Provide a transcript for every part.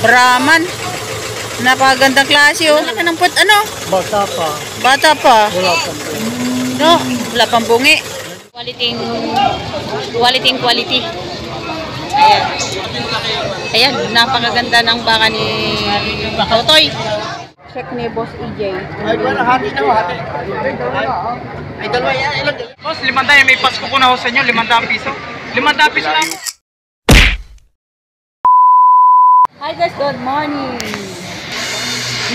Brahman. Napakagandang klase oh. Laki ng put ano? Bata pa. Bata pa. Wala pa. No, wala pang bungi. Quality. Ayan. Ayan, napakaganda ng baka ni Totoy. Check ni Boss EJ. Ay, hati na hati. Ay, dalawa yan. Ilan? Boss, 500 may pasko ko na ho sa inyo, 500 piso. 500 piso lang. Hi guys, good morning.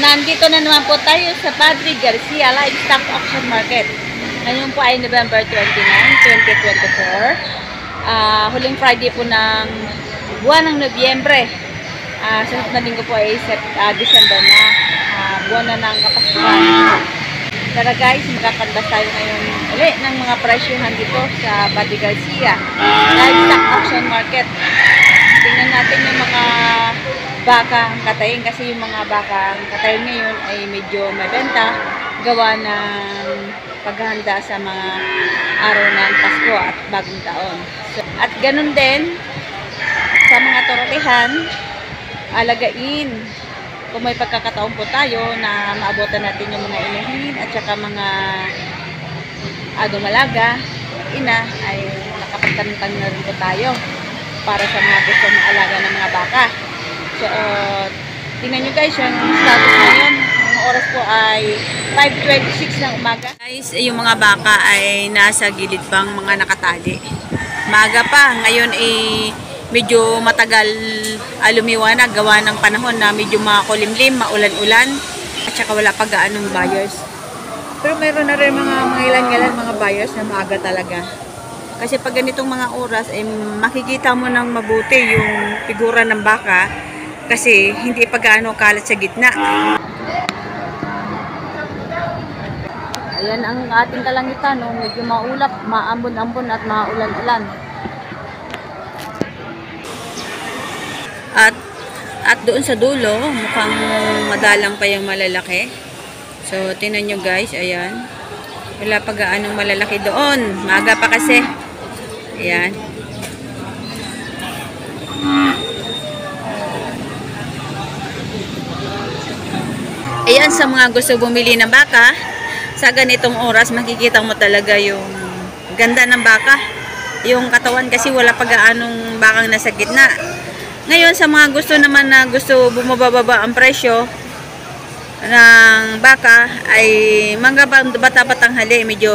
Nandito na naman po tayo sa Padre Garcia Livestock Auction Market. Ngayon po ay November 29, 2024. Huling Friday po ng buwan ng Nobyembre. Sunod na linggo po ay December na. Buwan na ng Kapaskuhan. Tara guys, magkakanbas tayo ngayon ulit ng mga presyohan dito sa Padre Garcia Livestock Auction Market. Tingnan natin yung mga baka ang katayin kasi yung mga baka ang katayin ngayon ay medyo mabenta gawa ng paghahanda sa mga araw ng Pasko at Bagong Taon. So, at ganun din sa mga toratihan, alagain kung may pagkakataon po tayo na maabutan natin yung mga inahin at saka mga dumalaga, ina ay nakapagtanong na rin po tayo para sa mga gusto maalaga ng mga baka. So, tingnan nyo guys, yung status ngayon, ang oras po ay 5:26 ng umaga. Guys, yung mga baka ay nasa gilid pang mga nakatali. Maaga pa, ngayon ay medyo matagal lumiwanag gawa ng panahon na medyo makulimlim, maulan-ulan, at saka wala pa gaanong buyers. Pero mayroon na rin mga ilan-ilan mga buyers na maaga talaga. Kasi pag ganitong mga oras, ay makikita mo ng mabuti yung figura ng baka kasi hindi pa gaano kalat sa gitna. Ayan ang ating kalangitan, no? Medyo maulap, maambon-ambon at maulan-ulan. At doon sa dulo, mukhang madalang pa yung malalaki. So, tingnan nyo guys, ayan. Wala pa gaanong malalaki doon. Maaga pa kasi. Ayan. Ayan, sa mga gusto bumili ng baka, sa ganitong oras, makikita mo talaga yung ganda ng baka. Yung katawan kasi wala pa gaanong bakang nasa gitna. Ngayon, sa mga gusto naman na gusto bumababa ang presyo ng baka, ay mga bata-batang hali, medyo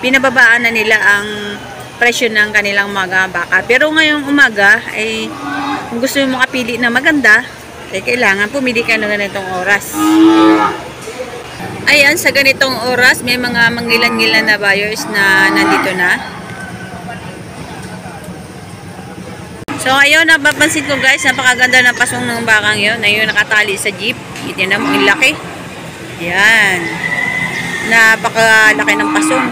pinababaan na nila ang presyo ng kanilang mga baka. Pero ngayong umaga, ay kung gusto mo makapili na maganda, ay kailangan pumili ka ng ganitong oras. Ayan, sa ganitong oras, may mga mangilan-ngilan na buyers na nandito na. So, ayun, napapansin ko guys, napakaganda ng pasong ng bakang yun. Na yun, nakatali sa jeep. Ito na, ang laki. Ayan. Napakalaki ng pasong.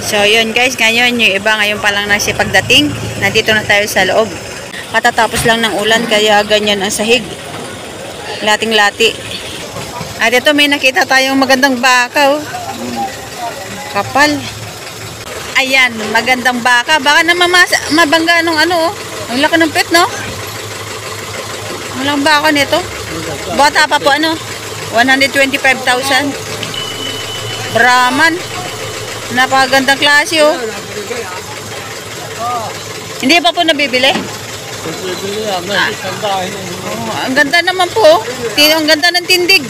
So, yun guys, ngayon, yung iba ngayon pa lang nagsipagdating. Nandito na tayo sa loob. Katatapos lang ng ulan, kaya ganyan ang sahig. Lating-lati. At ito, may nakita tayong magandang baka, oh. Kapal. Ayan, magandang baka. Baka na mabangga nung ano, oh. Ang laki ng pet, no? Walang baka nito. Bata pa po, ano? 125,000. Brahman. Napakagandang klase, oh. Hindi pa po nabibili? Ang ganda naman po. Ang ganda ng tindig.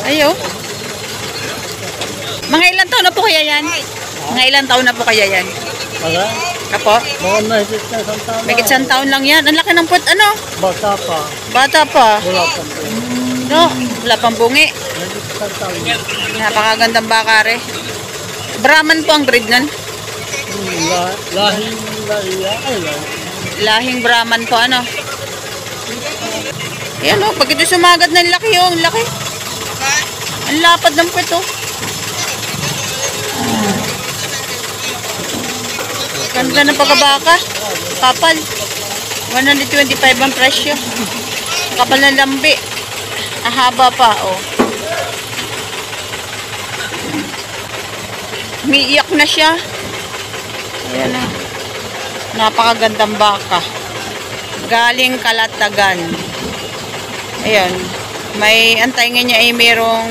Ayo. Mga ilang taon na po kaya yan? Mga ilang taon na po kaya yan? Apo? May isang taon lang yan. Ang laki ng put, ano? Bata pa. Bata pa. Wala pa. No, wala pang bungi. Napakagandang bakare. Brahman po ang breed nun. Lahing Brahman po, ano? Ayan, oh, pag ito sumagad ng laki, oh, ang laki. Ang lapad ng pet, oh. Ganda ng pagkabaka. Kapal. 125 ang presyo. Kapal ng lambi. Ahaba pa, oh. Umiiyak na siya. Ayan na. Napakagandang baka. Galing Kalatagan. Ayan. May antay nga niya ay merong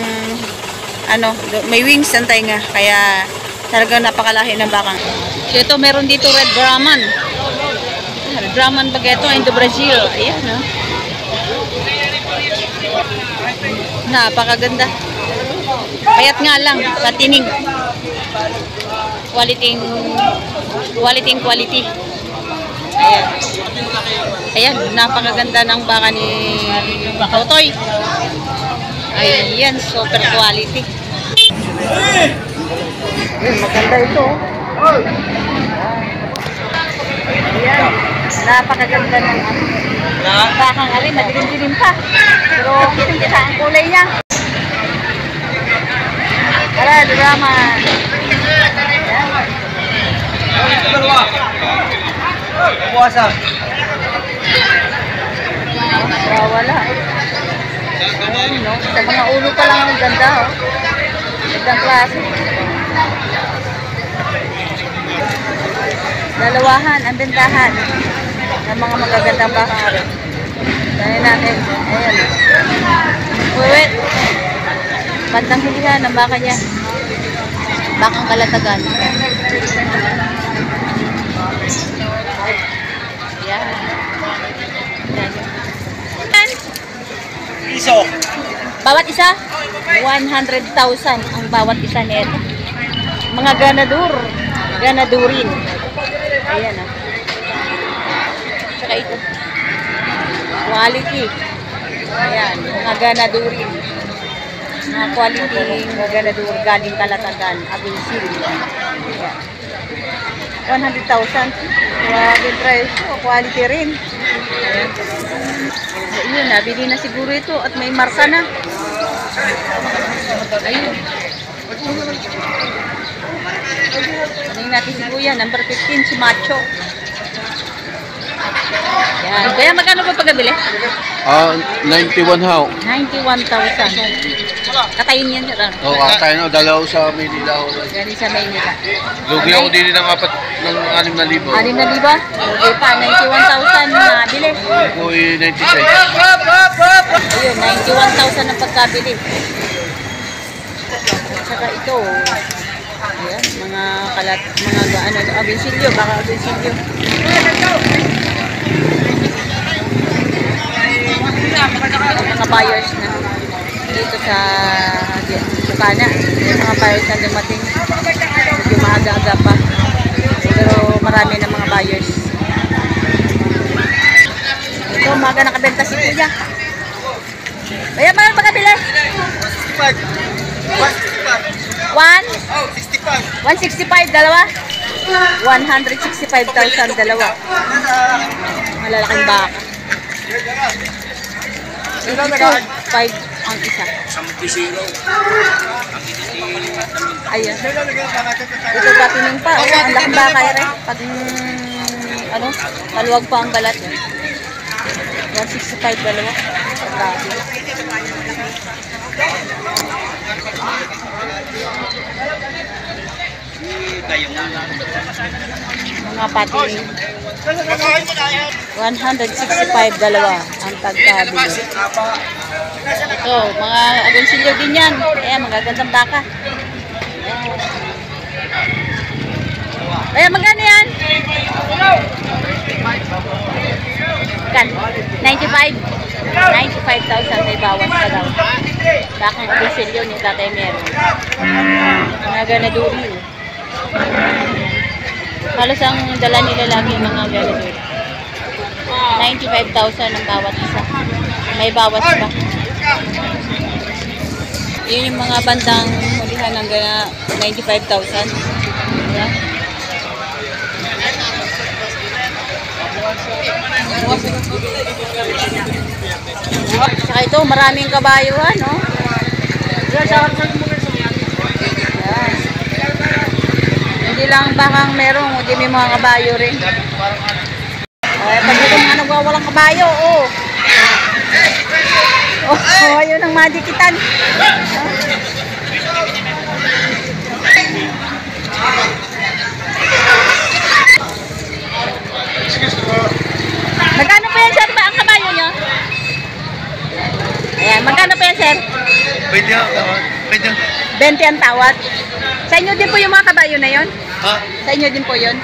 may wings antay nga. Kaya talagang napakalahi ng bakang. So ito meron dito Red Brahman. Red Brahman ba ito? Indo Brazil. Ayan no. Napakaganda. Payat nga lang sa tinig. Quality. Ayan. Ayan, napakaganda ng baka ni Totoy. Ayan, super quality. Maganda ito. Ayan, napakaganda ng bakang alin, madilim-dilim pa. Pero kitang-kita ang kulay niya. Tara, drama. Puwasa. Wala. Ayan, no? Sa mga ulo pa lang ang ganda, oh. Gandang klase. Dalawahan ang bentahan ng mga magagandang baka. Dahil natin, ayan. Uwit. Bandang hilihan ng baka niya. Bakang Kalatagan. Ayan. Ayan. Piso. Bawat isa, 100,000 ang bawat isa nito. Mga ganadurin. Ayan ah. Tsaka ito. Quality. Ayan, mga ganadurin. Mga quality ganadur galing Kalatagan, Abensil. Ayan. 100,000. Grabe presyo, quality rin. Ayan. So, yun, nabili na siguro ito at may marka na. Ayun. Ano natin si Kuya, number 15, si Macho. Yan. Kaya magkano ba pagkabili? 91 how. 91,000. Katayin yan. Oo, kakain ako. Dalaw sa Maynila ako. Gani sa Maynila. Lugi ako din ng 6,000. 6,000? Okay pa, 91,000 na bili. Ako 96. Ayun, 91,000 ang pagkabili. Saka ito, ayan, mga abensilyo, baka abensilyo. Mga buyers na dito sa Bukana. Yung mga buyers na dumating, medyo maaga-aga pa. Pero marami na mga buyers. Ito, umaga nakabenta si Kuya. Kaya mahal magkabili? 165 dalawa? 165,000 dalawa. Malalaking baka. Ito, 5 ang isa. Ayan. Ito patining pa. Oh, ang laking baka rin. Pag maluwag pa ang balat. 165 dalawa. Grabe. Mga pati 165 dalawa ang pagkabili. Ito, mga abensilyo din yan. Kaya magagandang baka. Kaya magkano yan? Kan? 95? 95,000 may bawas pa daw. Bakang abensilyo ni Tatay Meron. Mga ganadurin. Halos ang dala nila lagi mga ganadurin. 95,000 ang bawat isa. May bawas pa. Yun yung mga bandang hulihan ng 95,000. Yeah. Saka ito, maraming kabayuhan, no? Yan. Hindi lang bakang merong, hindi may mga kabayo rin. Pag ito mga nagwawalang kabayo, oh. Oh, ayun ang madikitan. 20 ang tawad. Sa inyo din po yung mga kabayo na yon? Ha? Sa inyo din po yun?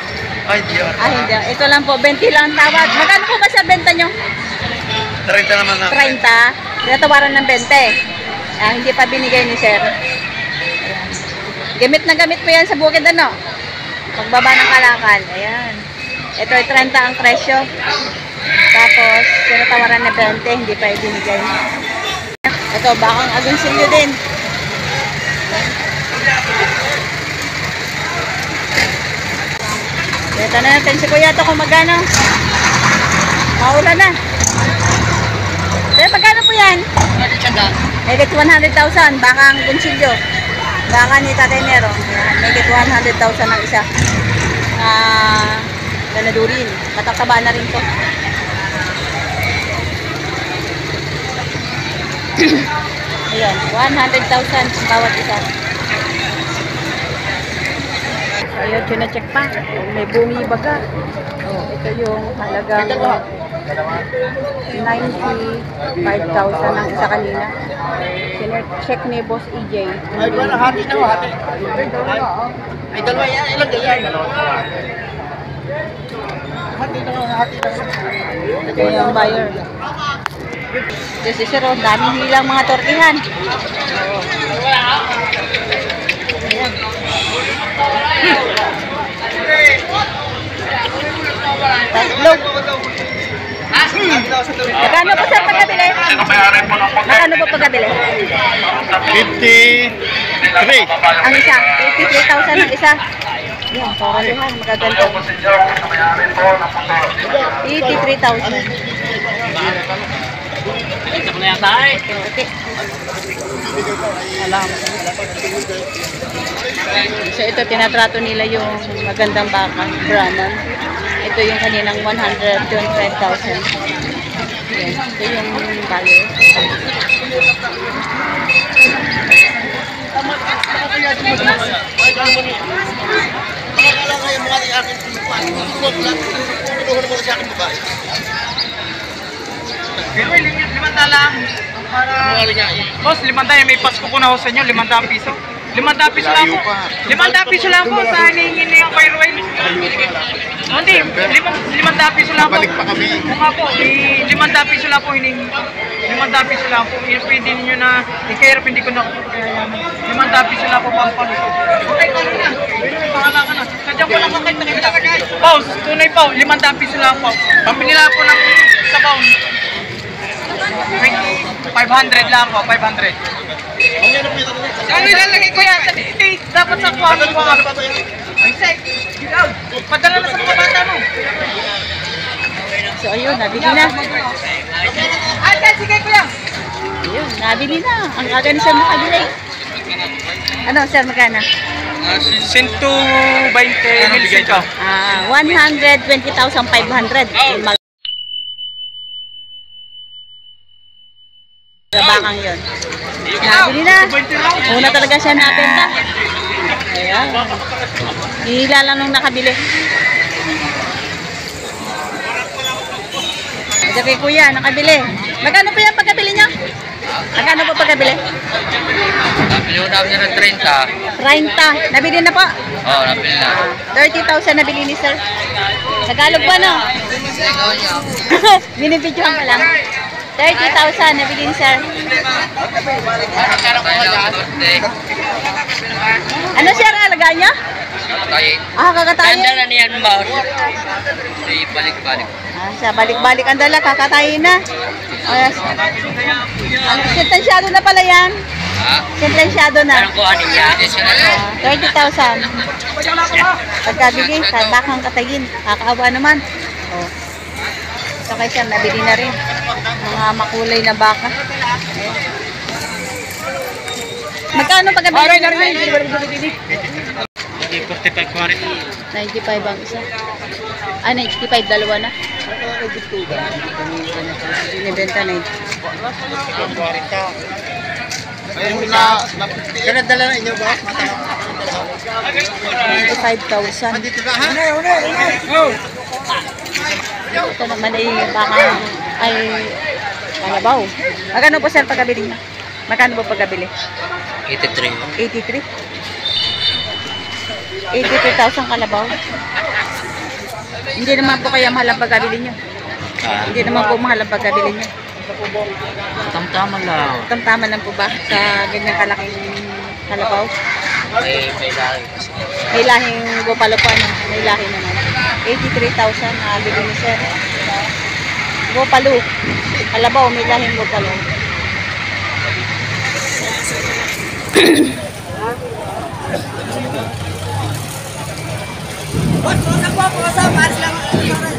Ay, di Ah, hindi. Ito lang po, 20 lang ang tawad. Magkano po ba sa benta nyo? 30 naman na. 30. Tinatawaran ng 20. Ah, hindi pa binigay ni sir. Ayan. Gamit na gamit po yan sa bukid, ano? Pagbaba ng kalakal. Ayan. Ito ay 30 ang presyo. Tapos, tinatawaran na 20, hindi pa ibinigay. Ito, bakang agonsilyo din. Ito na natin si Kuya ito kung magkano. Maulan na. Pero magkano po yan? Megit 100,000. Bakang agonsilyo. Baka ni Tatay Nero. Megit 100,000 ang isa. Ganadurin. Matataba na rin po. Ayan, 100,000 bawat isa. So, ayun, check pa. May bungi baga. Oh, ito yung halagang 95,000 ang isa kanina. Check ni Boss EJ. Ay, wala, hati na ho, hati. Ay, dalawa yan, ilang ganyan. Hati na ho, hati na ho. Ito yung buyer. Kasi sir, oh, daming hilang mga tortihan. Ayan. Tatlog. Magkano po sir pagkabili? Magkano po pagkabili? 53. Ang isa, 53,000 ang isa. Yan, tortihan, magaganda. 83,000. Ito na yan tayo. Okay. Alam. So ito, tinatrato nila yung magandang baka, Brahman. Ito yung kaninang 125,000. Yan, ito yung value. Makakala nga yung mga akin tinipan. Huwag lang. Pinuhuli mo na sa akin babae. Pero 500 lang. Para... Boss, 500 may Pasko ko na ho sa inyo, 500 piso. 500 piso lang po. 500 piso lang po sa hinihingi na yung Cairo Oil. Hindi, 500 piso lang po. Balik pa kami. Kung nga po, 500 piso lang po hinihingi ko. 500 piso lang po. Yung pwede ninyo na, i-care hindi ko na 500 piso lang po pampalusog. Okay, kano na. Pangalan ka na. Sadyang ko lang kakait na kita. Boss, tunay po, 500 piso lang po. Pambili lang po ng sabaw. 500 lang po, 500. Ano ilalagay ko yan? Dapat sa kuha mo mga... Ay, sek! Padala na sa mga bata mo. So ayun, nabili na. Ay, sige kuya! Ayun, nabili na. Ang aga ni sir makabili. Ano, sir, magkano? 120 mil ka. 120,500. Bakang yun. Nabili na. Una talaga siya nabenta. Ayan. Hihila lang nung nakabili. Ito kay kuya, nakabili. Magkano po yan pagkabili niya? Magkano po pagkabili? Nabili ko namin ng 30. 30. Nabili na po? Oo, nabili na. 30,000 nabili ni sir. Tagalog ba no? Binibidyohan ka lang. 30,000 nabili ni sir. Ano sir, alagaan niya? Kakatayin. Tanda na niyan ba? Di balik-balik. Sa balik-balik ang dala, kakatayin na. Sentensyado na pala yan. Ha? Sentensyado na. Anong kuha niya? Additional na. 30,000. Pagkabili, bakang katayin. Kakaawa naman. Oh. So kay sir, nabili na rin. Mga makulay na baka. Ayan. Magkano pagkabili? 45 kuha rin. 95 ang isa. 95, dalawa na. Binibenta na yun. Kaya dala na inyo ba? 95,000. Dito ka ha? Ito naman ay baka ay kalabaw. Magkano po sir pagkabili niya? Magkano po pagkabili? 83. 83? 83,000 kalabaw. Hindi naman po kaya mahal ang pagkabili nyo. Hindi naman po mahal ang pagkabili nyo. Tamtama lang. Tamtama lang po ba sa ganyang kalaking kalabaw? May laki kasi. May lahing Gopalo po, ano? May lahi naman. 83,000 na bili ni sir. Gopalo. Kalabaw, may lahing Gopalo. Boss, sa po, sa pares lang.